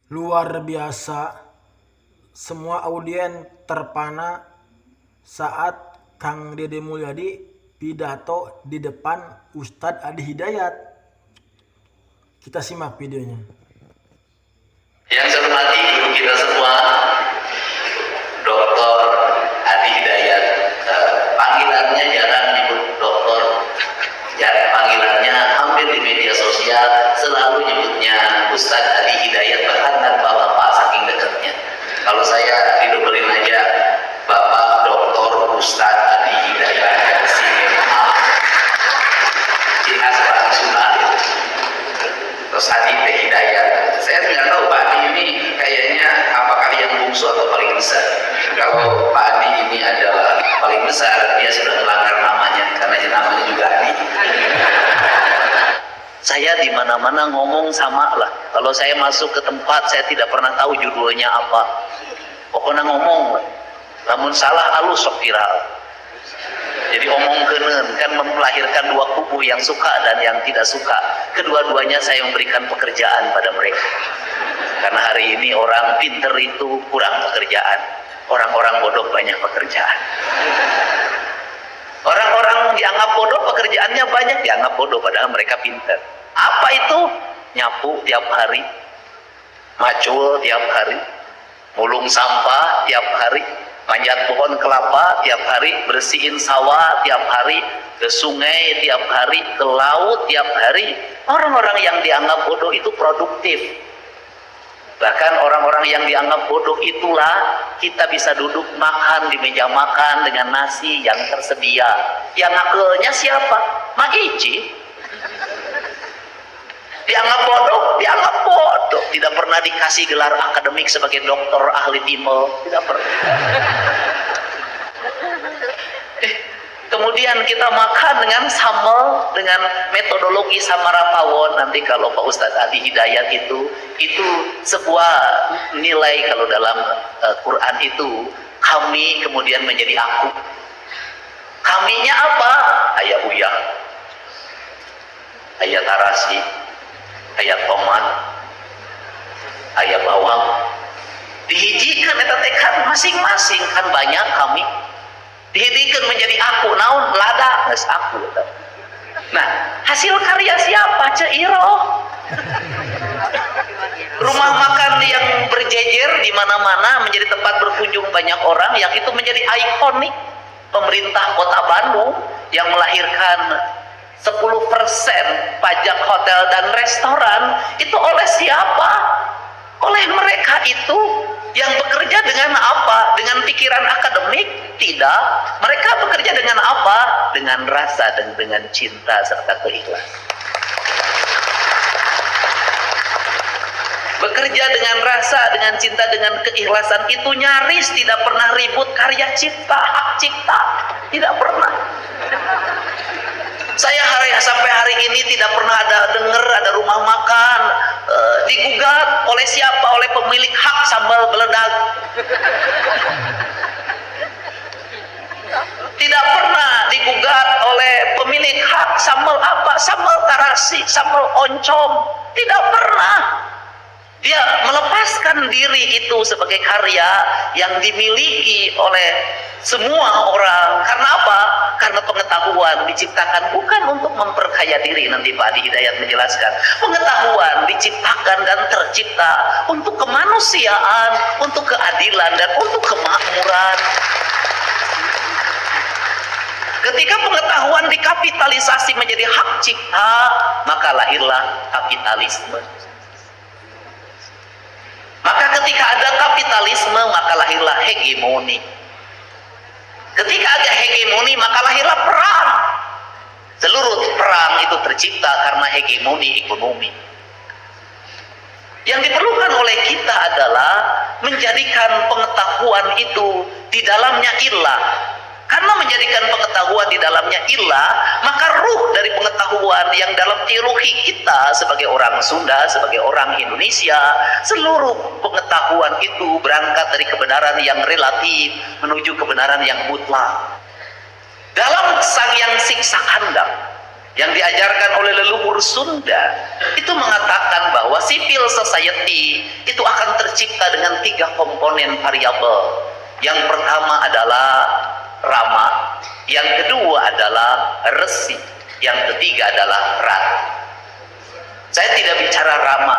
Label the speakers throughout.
Speaker 1: Luar biasa, semua audien terpana saat Kang Dede Mulyadi pidato di depan Ustadz Adi Hidayat. Kita simak videonya.
Speaker 2: Yang saya hormati guru kita semua, Dr. Adi Hidayat. Panggilannya jarang disebut dokter, panggilannya hampir di media sosial selalu nyebutnya Ustadz Adi Hidayat, bahkan tanpa bapak saking dekatnya. Kalau saya didoberin aja Bapak Dr. Ustadz Adi Hidayat, ciri khas orang Sunda itu. Terus Adi Hidayat, saya nggak tahu Pak Adi ini kayaknya apakah yang bungsu atau paling besar. Kalau Pak Adi ini adalah paling besar, dia sudah melanggar namanya karena namanya juga Adi. Saya di mana-mana ngomong sama lah. Kalau saya masuk ke tempat, saya tidak pernah tahu judulnya apa. Pokoknya ngomong, namun salah halus sok viral. Jadi omong kenen kan melahirkan dua kubu yang suka dan yang tidak suka. Kedua-duanya saya memberikan pekerjaan pada mereka. Karena hari ini orang pinter itu kurang pekerjaan, orang-orang bodoh banyak pekerjaan. Orang-orang dianggap bodoh pekerjaannya banyak, dianggap bodoh padahal mereka pinter. Apa itu? Nyapu tiap hari, macul tiap hari, mulung sampah tiap hari, manjat pohon kelapa tiap hari, bersihin sawah tiap hari, ke sungai tiap hari, ke laut tiap hari. Orang-orang yang dianggap bodoh itu produktif. Bahkan orang-orang yang dianggap bodoh itulah kita bisa duduk makan di meja makan dengan nasi yang tersedia. Yang ngakelnya siapa? Mak Ici. Dianggap bodoh, tidak pernah dikasih gelar akademik sebagai dokter ahli timbel, tidak pernah. Kemudian kita makan dengan sambal, dengan metodologi samara pawon. Nanti kalau Pak Ustadz Adi Hidayat itu sebuah nilai kalau dalam Quran itu, kami kemudian menjadi aku. Kaminya apa? Ayah uyah, ayah tarasi, ayat tomat, ayat bawang, dihijikan eta teh kan masing-masing kan banyak kami, dihijikan menjadi aku, naon lada geus aku. Nah, hasil karya siapa? Ceiroh. Rumah makan yang berjejer di mana-mana menjadi tempat berkunjung banyak orang, yang itu menjadi ikonik pemerintah Kota Bandung yang melahirkan 10% pajak hotel dan restoran. Itu oleh siapa? Oleh mereka itu yang bekerja dengan apa? Dengan pikiran akademik? Tidak. Mereka bekerja dengan apa? Dengan rasa dan dengan cinta serta keikhlasan. Bekerja dengan rasa, dengan cinta, dengan keikhlasan itu nyaris tidak pernah ribut karya cipta, hak cipta. Tidak pernah. Saya sampai hari ini tidak pernah dengar ada rumah makan digugat oleh siapa? Oleh pemilik hak sambal beledag. Tidak pernah digugat oleh pemilik hak sambal apa? Sambal tarasi, sambal oncom. Tidak pernah. Dia melepaskan diri itu sebagai karya yang dimiliki oleh semua orang. Karena apa? Karena pengetahuan diciptakan bukan untuk memperkaya diri. Nanti Pak Adi Hidayat menjelaskan. Pengetahuan diciptakan dan tercipta untuk kemanusiaan, untuk keadilan, dan untuk kemakmuran. Ketika pengetahuan dikapitalisasi menjadi hak cipta, maka lahirlah kapitalisme. Maka ketika ada kapitalisme, maka lahirlah hegemoni. Ketika ada hegemoni, maka lahirlah perang. Seluruh perang itu tercipta karena hegemoni ekonomi. Yang diperlukan oleh kita adalah menjadikan pengetahuan itu di dalamnya ilah. Karena menjadikan pengetahuan di dalamnya ilah, maka ruh dari pengetahuan yang dalam teologi kita sebagai orang Sunda, sebagai orang Indonesia, seluruh pengetahuan itu berangkat dari kebenaran yang relatif menuju kebenaran yang mutlak. Dalam Sang Hyang Siksa Kandang yang diajarkan oleh leluhur Sunda itu mengatakan bahwa civil society itu akan tercipta dengan 3 komponen variabel. Yang pertama adalah rama, yang kedua adalah resi, yang ketiga adalah ratu. Saya tidak bicara rama,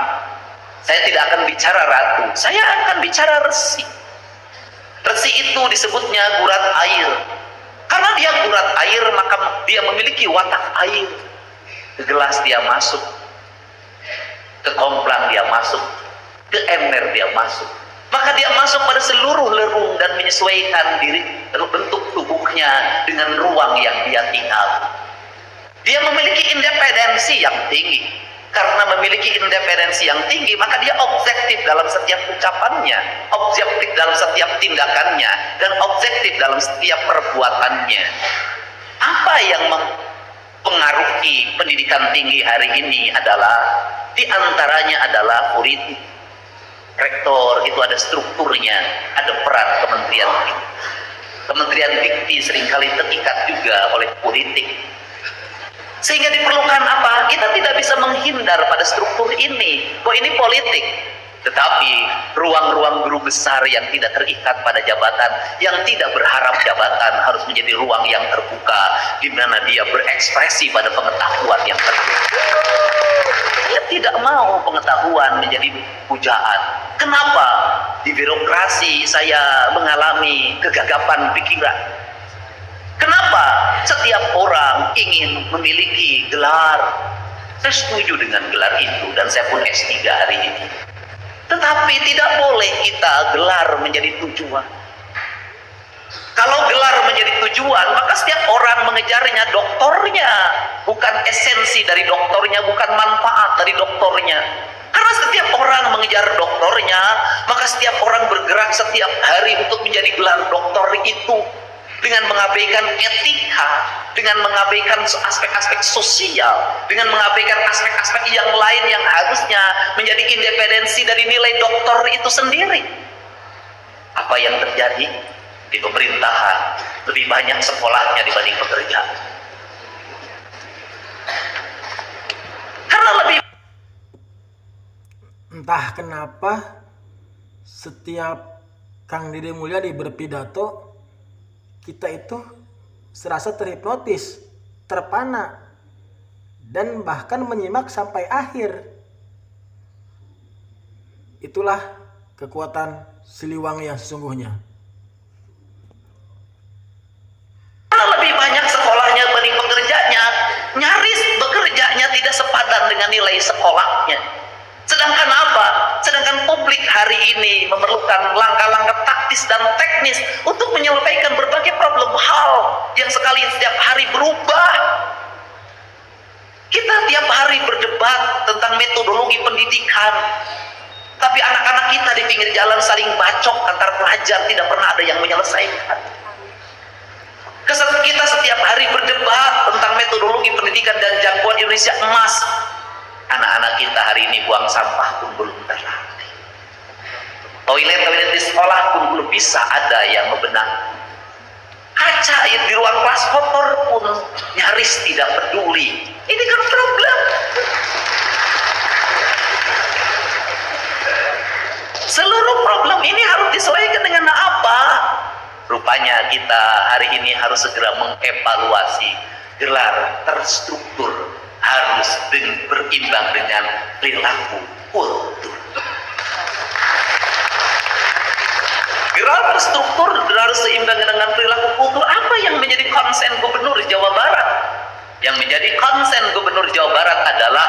Speaker 2: saya tidak akan bicara ratu, saya akan bicara resi. Resi itu disebutnya gurat air. Karena dia gurat air, maka dia memiliki watak air. Ke gelas dia masuk, ke komplang dia masuk, ke ember dia masuk. Maka dia masuk pada seluruh lerung dan menyesuaikan diri bentuk tubuhnya dengan ruang yang dia tinggal. Dia memiliki independensi yang tinggi. Karena memiliki independensi yang tinggi, maka dia objektif dalam setiap ucapannya, objektif dalam setiap tindakannya, dan objektif dalam setiap perbuatannya. Apa yang mempengaruhi pendidikan tinggi hari ini adalah, diantaranya adalah politik. Rektor itu ada strukturnya, ada peran kementerian. Kementerian Dikti seringkali terikat juga oleh politik. Sehingga diperlukan apa? Kita tidak bisa menghindar pada struktur ini. Bahwa ini politik. Tetapi ruang-ruang guru besar yang tidak terikat pada jabatan, yang tidak berharap jabatan, harus menjadi ruang yang terbuka, di mana dia berekspresi pada pengetahuan yang terbuka. Dia tidak mau pengetahuan menjadi pujaan. Kenapa? Di birokrasi saya mengalami kegagapan pikiran. Kenapa? Setiap orang ingin memiliki gelar. Saya setuju dengan gelar itu, dan saya pun S3 hari ini. Tetapi tidak boleh kita gelar menjadi tujuan. Kalau gelar menjadi tujuan, maka setiap orang mengejarnya doktornya, bukan esensi dari doktornya, bukan manfaat dari doktornya. Karena setiap orang mengejar doktornya, maka setiap orang bergerak setiap hari untuk menjadi gelar doktor itu, dengan mengabaikan etika, dengan mengabaikan aspek-aspek sosial, dengan mengabaikan aspek-aspek yang lain yang harusnya menjadi independensi dari nilai doktor itu sendiri. Apa yang terjadi di pemerintahan? Lebih banyak sekolahnya dibanding pekerja. Karena lebih,
Speaker 1: Entah kenapa setiap Kang Deddy Mulyadi berpidato, kita itu serasa terhipnotis, terpana, dan bahkan menyimak sampai akhir. Itulah kekuatan Siliwangi yang sesungguhnya.
Speaker 2: karena lebih banyak sekolahnya dibanding pekerjanya, nyaris bekerjanya tidak sepadan dengan nilai sekolahnya. Sedangkan apa? Sedangkan publik hari ini memerlukan langkah-langkah taktis dan teknis untuk menyelesaikan berbagai problem hal yang sekali setiap hari berubah. Kita tiap hari berdebat tentang metodologi pendidikan, tapi anak-anak kita di pinggir jalan saling bacok antar pelajar, tidak pernah ada yang menyelesaikan. Kita setiap hari berdebat tentang metodologi pendidikan dan jangkauan Indonesia emas. Anak-anak kita hari ini buang sampah pun belum terlatih. Toilet-toilet di sekolah pun belum bisa ada yang membenahi. Kaca di ruang kelas kotor pun nyaris tidak peduli. Ini kan problem. Seluruh problem ini harus diselesaikan dengan apa? Rupanya kita hari ini harus segera mengevaluasi gelar terstruktur, harus berimbang dengan perilaku kultur. Gelar terstruktur harus seimbang dengan perilaku kultur. Apa yang menjadi konsen Gubernur Jawa Barat? Yang menjadi konsen Gubernur Jawa Barat adalah,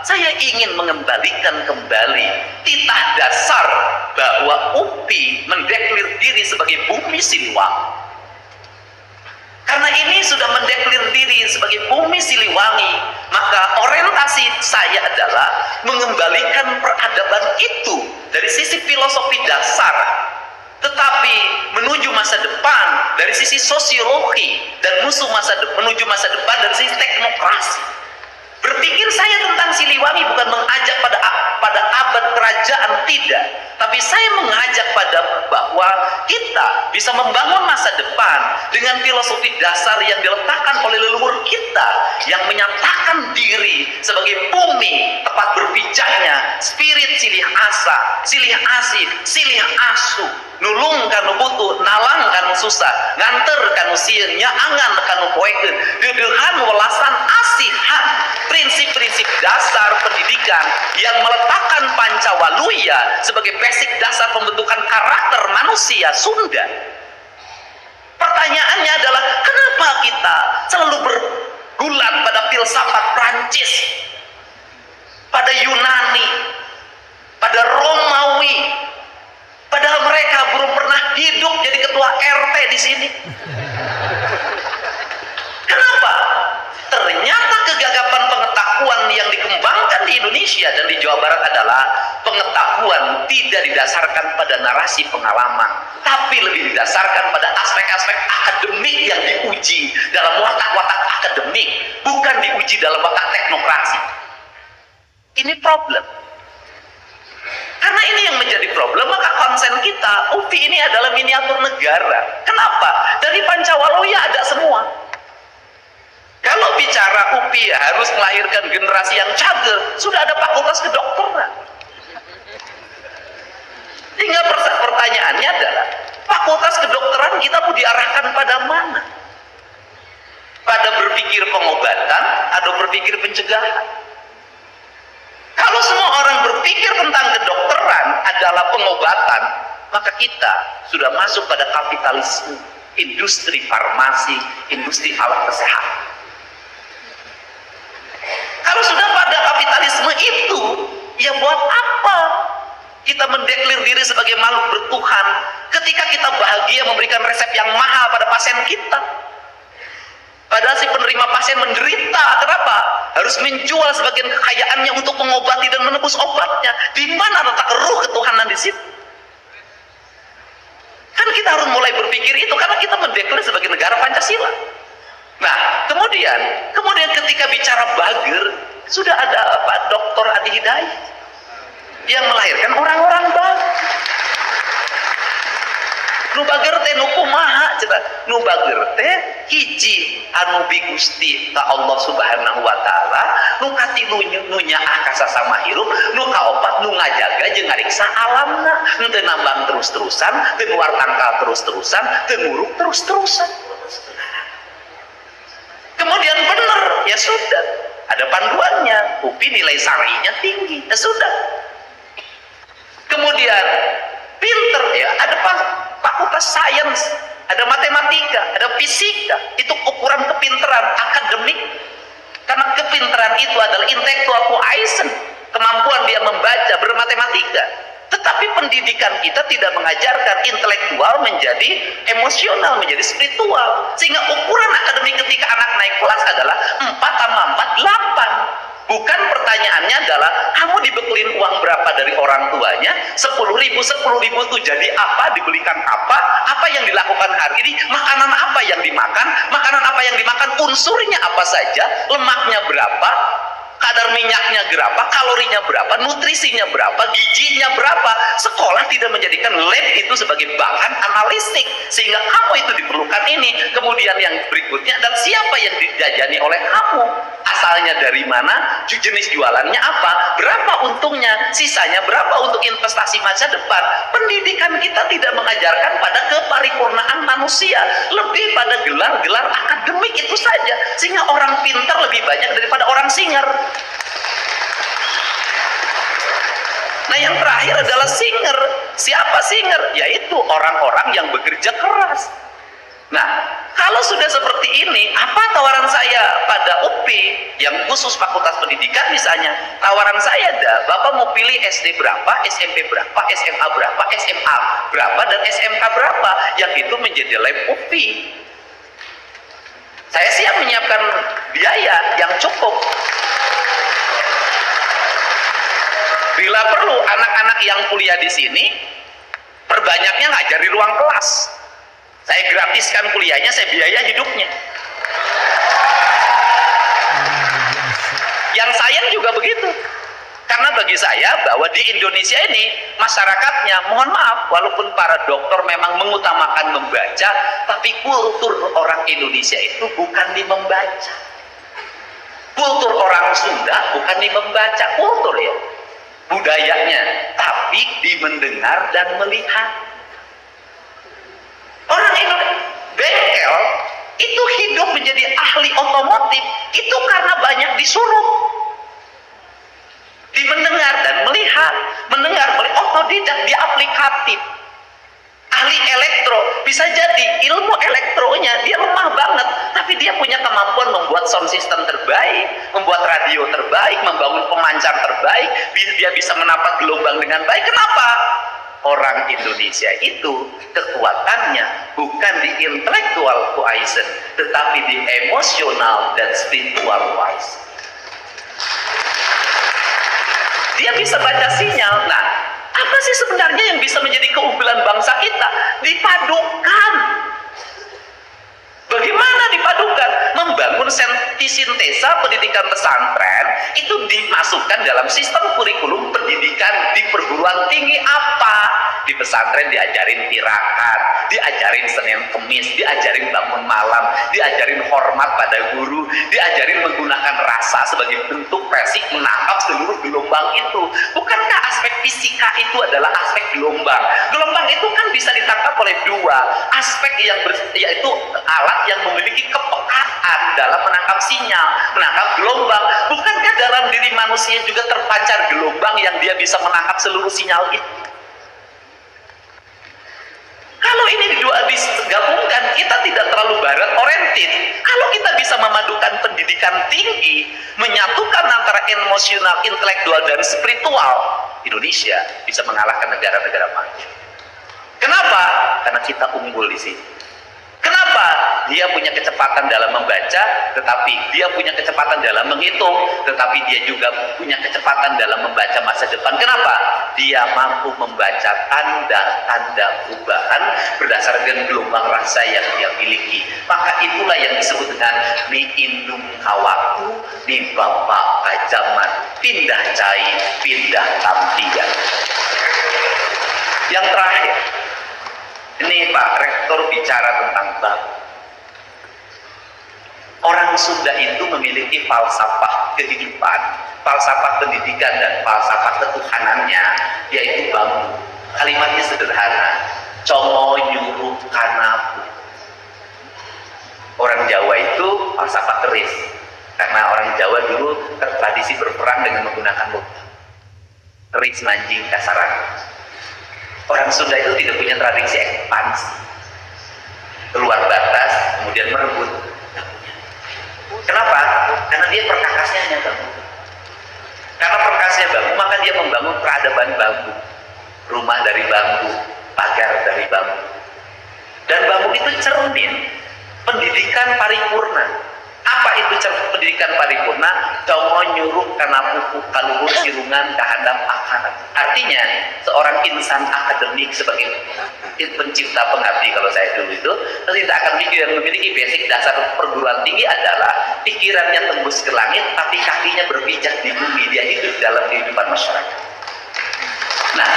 Speaker 2: saya ingin mengembalikan kembali titah dasar bahwa UPI mendeklir diri sebagai Bumi Siliwangi. Karena ini sudah mendeklir diri sebagai Bumi Siliwangi, maka orientasi saya adalah mengembalikan peradaban itu dari sisi filosofi dasar, tetapi menuju masa depan dari sisi sosiologi, dan menuju masa depan dari sisi teknokrasi. Berpikir saya tentang Siliwangi bukan mengajak pada abad kerajaan, tidak, tapi saya mengajak pada bahwa kita bisa membangun masa depan dengan filosofi dasar yang diletakkan oleh leluhur kita yang menyatakan diri sebagai bumi tempat berpijaknya spirit silih asa, silih asih, silih asu, nulung kanu butuh, nalang kanu susah, nganter kanu sieun, nyaangan kanu poekeun, deudehan welasan asihan. Prinsip-prinsip dasar pendidikan yang meletakkan Pancawaluya sebagai basic dasar pembentukan karakter manusia Sunda. Pertanyaannya adalah, kenapa kita selalu bergulat pada filsafat Prancis, pada Yunani, pada Romawi, padahal mereka belum pernah hidup jadi ketua RT di sini. Kenapa? Ternyata kegagapan pengetahuan yang dikembangkan di Indonesia dan di Jawa Barat adalah pengetahuan tidak didasarkan pada narasi pengalaman, tapi lebih didasarkan pada aspek-aspek akademik yang diuji dalam watak-watak akademik, bukan diuji dalam watak teknokrasi. Ini problem. Karena ini yang menjadi problem, maka konsen kita, UPI ini adalah miniatur negara. Kenapa? Dari Pancawaluya ada semua. Kalau bicara UPI harus melahirkan generasi yang cagil, sudah ada fakultas kedokteran. Tinggal pertanyaannya adalah, fakultas kedokteran kita mau diarahkan pada mana? Pada berpikir pengobatan atau berpikir pencegahan? Kalau semua orang berpikir tentang kedokteran adalah pengobatan, maka kita sudah masuk pada kapitalisme, industri farmasi, industri alat kesehatan. Kalau sudah pada kapitalisme itu, ya buat apa kita mendeklir diri sebagai makhluk bertuhan ketika kita bahagia memberikan resep yang mahal pada pasien kita? Padahal si penerima pasien menderita. Kenapa? Harus menjual sebagian kekayaannya untuk mengobati dan menebus obatnya. Di mana letak ruh ketuhanan di situ? Kan kita harus mulai berpikir itu karena kita mendeklar sebagai negara Pancasila. Nah, kemudian ketika bicara bager, sudah ada Pak Dr. Adi Hidayat yang melahirkan orang-orang bager. Nu bager teh nu kumaha cenah? Nu bager teh hiji anu bi Gusti ka Allah Subhanahu wa taala, nu katilu nu nyaah ka sasama hirup, nu kaopat nu ngajaga jeung ngariksa alamna, teu nambang terus-terusan, teu nuar tangkal terus-terusan, teu nguruk terus-terusan. Kemudian benar, ya sudah, ada panduannya, UPI nilai syar'inya tinggi, ya sudah. Kemudian pinter, ya ada fakultas sains, ada matematika, ada fisika, itu ukuran kepinteran akademik. Karena kepinteran itu adalah intelektual quotient, kemampuan dia membaca, bermatematika. Tetapi pendidikan kita tidak mengajarkan intelektual menjadi emosional, menjadi spiritual. Sehingga ukuran akademik ketika anak naik kelas adalah 4 tambah 4, 8. Bukan pertanyaannya adalah kamu dibekelin uang berapa dari orang tuanya, 10.000 itu jadi apa, dibelikan apa yang dilakukan hari ini, makanan apa yang dimakan, unsurnya apa saja, lemaknya berapa, kadar minyaknya berapa, kalorinya berapa, nutrisinya berapa, gizinya berapa. Sekolah tidak menjadikan lab itu sebagai bahan analistik, sehingga kamu itu diperlukan ini. Kemudian yang berikutnya adalah siapa yang dijajani oleh kamu, asalnya dari mana, jenis jualannya apa, berapa untungnya, sisanya berapa untuk investasi masa depan. Pendidikan kita tidak mengajarkan pada keparipurnaan manusia, lebih pada gelar-gelar akademik itu saja, sehingga orang pintar lebih banyak daripada orang singer. Nah, yang terakhir adalah singer. Siapa singer? Yaitu orang-orang yang bekerja keras. Nah, kalau sudah seperti ini, apa tawaran saya pada UPI yang khusus Fakultas Pendidikan misalnya? Tawaran saya ada, Bapak mau pilih SD berapa, SMP berapa, SMA berapa, SMA berapa, dan SMK berapa, yang itu menjadi lab UPI. Saya siap menyiapkan biaya yang cukup. Bila perlu, anak-anak yang kuliah di sini, perbanyaknya ngajar di ruang kelas. Saya gratiskan kuliahnya, saya biaya hidupnya. bagi saya bahwa di Indonesia ini masyarakatnya, mohon maaf, walaupun para dokter memang mengutamakan membaca, tapi kultur orang Indonesia itu bukan di membaca. Kultur orang Sunda bukan di membaca, kultur ya, budayanya, tapi di mendengar dan melihat. Orang Indonesia, bengkel itu hidup menjadi ahli otomotif itu karena banyak disuruh. Di mendengar dan melihat, otodidak, dia aplikatif. Ahli elektro, bisa jadi ilmu elektronya dia lemah banget, tapi dia punya kemampuan membuat sound system terbaik, membuat radio terbaik, membangun pemancar terbaik, dia bisa menapak gelombang dengan baik. Kenapa? Orang Indonesia itu kekuatannya bukan di intellectual quotient, tetapi di emosional dan spiritual quotient. Dia bisa baca sinyal. Nah, apa sih sebenarnya yang bisa menjadi keunggulan bangsa kita? Dipadukan. Bagaimana dipadukan? Membangun sintesa pendidikan pesantren itu dimasukkan dalam sistem kurikulum pendidikan di perguruan tinggi. Apa? Di pesantren diajarin tirakat, diajarin Senin Kemis, diajarin bangun malam, diajarin hormat pada guru, diajarin menggunakan rasa sebagai bentuk presik menangkap seluruh gelombang itu. Bukankah aspek fisika itu adalah aspek gelombang? Gelombang itu kan bisa ditangkap oleh dua aspek yaitu alat yang memiliki kepekaan dalam menangkap sinyal, menangkap gelombang. Bukankah dalam diri manusia juga terpancar gelombang yang dia bisa menangkap seluruh sinyal itu? Kalau ini digabungkan, kita tidak terlalu barat oriented. Kalau kita bisa memadukan pendidikan tinggi, menyatukan antara emosional, intelektual, dan spiritual, Indonesia bisa mengalahkan negara-negara maju. Kenapa? Karena kita unggul di sini. Kenapa? Dia punya kecepatan dalam membaca, tetapi dia punya kecepatan dalam menghitung, tetapi dia juga punya kecepatan dalam membaca masa depan. Kenapa? Dia mampu membaca tanda-tanda perubahan berdasarkan gelombang rasa yang dia miliki. Maka itulah yang disebut dengan mi indung kawaku, mi bapak kajaman, pindah cai, pindah tampian. Yang terakhir, ini Pak Rektor bicara tentang bangsa. Orang Sunda itu memiliki falsafah kehidupan, falsafah pendidikan, dan falsafah ketuhanannya, yaitu bambu. Kalimatnya sederhana, congo nyuruh kanapu. Orang Jawa itu falsafah keris, karena orang Jawa dulu tradisi berperang dengan menggunakan logam. Keris, manjing, kasaran. Orang Sunda itu tidak punya tradisi ekspansi, keluar batas kemudian merebut. Kenapa? Karena dia perkakasnya hanya bambu. Karena perkasnya bambu, maka dia membangun peradaban bambu, rumah dari bambu, pagar dari bambu. Dan bambu itu cermin pendidikan paripurna. Apa itu pendidikan paripurna? Congo nyuruh karena pupu kaluhur sirungan kahandap akaran. Artinya seorang insan akademik sebagai pencipta pengabdi, kalau saya dulu itu pencipta akademik yang memiliki basic dasar perguruan tinggi adalah pikirannya tembus ke langit tapi kakinya berpijak di bumi. Dia hidup dalam kehidupan masyarakat. Nah,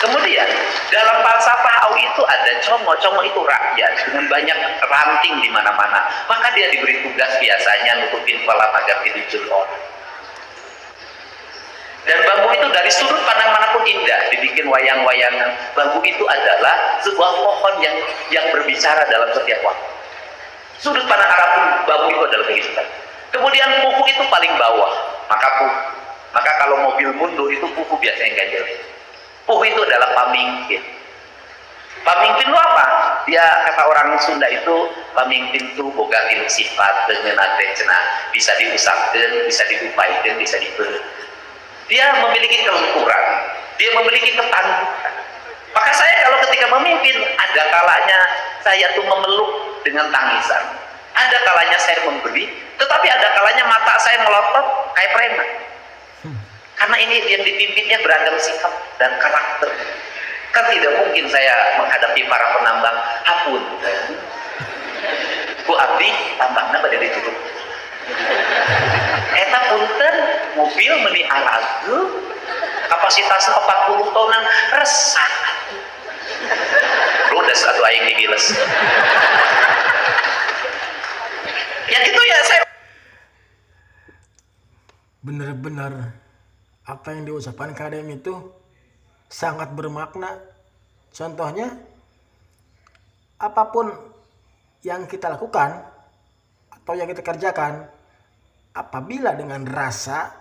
Speaker 2: kemudian dalam falsafah Au itu ada congo itu rakyat dengan banyak ranting di mana-mana. Maka dia diberi tugas biasanya nutupin kepala agar tidak jolok. Dan bambu itu dari sudut pandang manapun indah, dibikin wayang-wayangan. Bambu itu adalah sebuah pohon yang berbicara dalam setiap waktu. Sudut pandang apapun, bambu itu adalah kehidupan. Kemudian pupu itu paling bawah, maka kalau mobil mundur itu pupu biasanya ganjil. Puh itu adalah pamimpin. Pamimpin itu apa? Dia kata orang Sunda itu pamimpin itu boga tilu sifat dengan adrecna, bisa diusahakan, bisa diupayakan, bisa diberi. Dia memiliki kelenturan, dia memiliki ketangguhan. Maka saya kalau ketika memimpin, ada kalanya saya tuh memeluk dengan tangisan, ada kalanya saya memberi, tetapi ada kalanya mata saya melotot kayak preman. Karena ini yang dipimpinnya beragam sikap dan karakter. Kan tidak mungkin saya menghadapi para penambang, hapun ku abdi tambangna pada ditutup. Eta punten mobil meni aragu kapasitasnya 40 tonan resah ludes atau aing digiles ya gitu ya. Saya
Speaker 1: benar-benar apa yang diucapkan KDM itu sangat bermakna. Contohnya, apapun yang kita lakukan atau yang kita kerjakan, apabila dengan rasa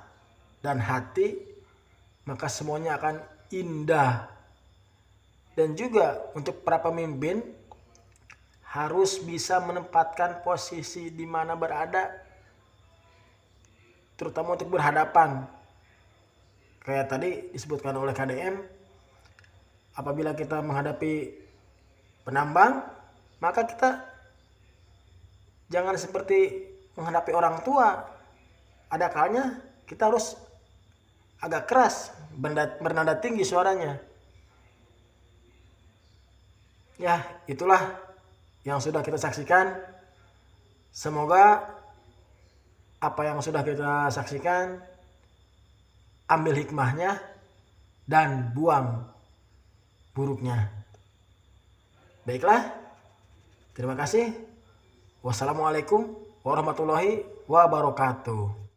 Speaker 1: dan hati, maka semuanya akan indah. Dan juga untuk para pemimpin harus bisa menempatkan posisi di mana berada, terutama untuk berhadapan. Kayak tadi disebutkan oleh KDM, apabila kita menghadapi penambang, maka kita jangan seperti menghadapi orang tua. Ada kalanya kita harus agak keras, bernada tinggi suaranya. Ya, itulah yang sudah kita saksikan. Semoga apa yang sudah kita saksikan, ambil hikmahnya dan buang buruknya. Baiklah, terima kasih. Wassalamualaikum warahmatullahi wabarakatuh.